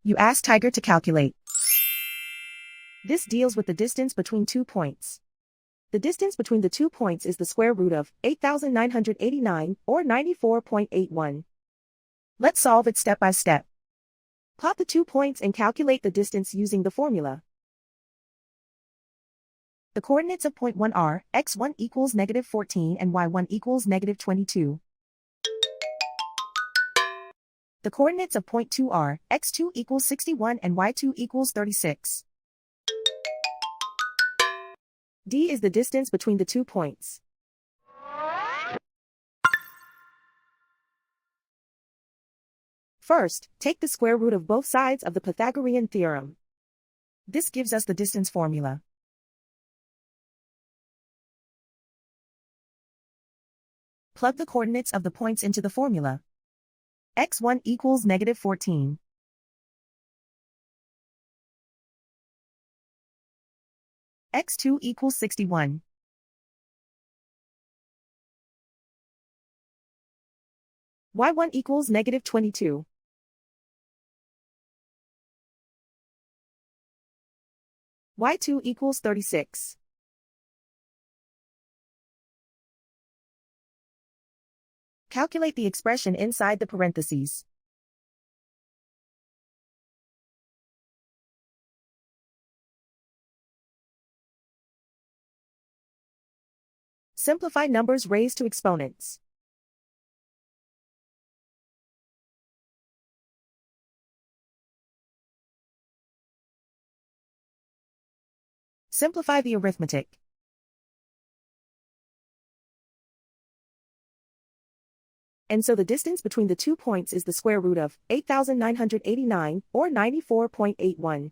You ask Tiger to calculate. This deals with the distance between 2 points. The distance between the 2 points is the square root of 8,989, or 94.81. Let's solve it step by step. Plot the 2 points and calculate the distance using the formula. The coordinates of point 1 are x1 equals -14 and y1 equals -22. The coordinates of point 2 are x2 equals 61 and y2 equals 36. D is the distance between the 2 points. First, take the square root of both sides of the Pythagorean theorem. This gives us the distance formula. Plug the coordinates of the points into the formula. x1 equals -14. x2 equals 61. y1 equals -22. y2 equals 36. Calculate the expression inside the parentheses. Simplify numbers raised to exponents. Simplify the arithmetic. And so the distance between the 2 points is the square root of 8,989, or 94.81.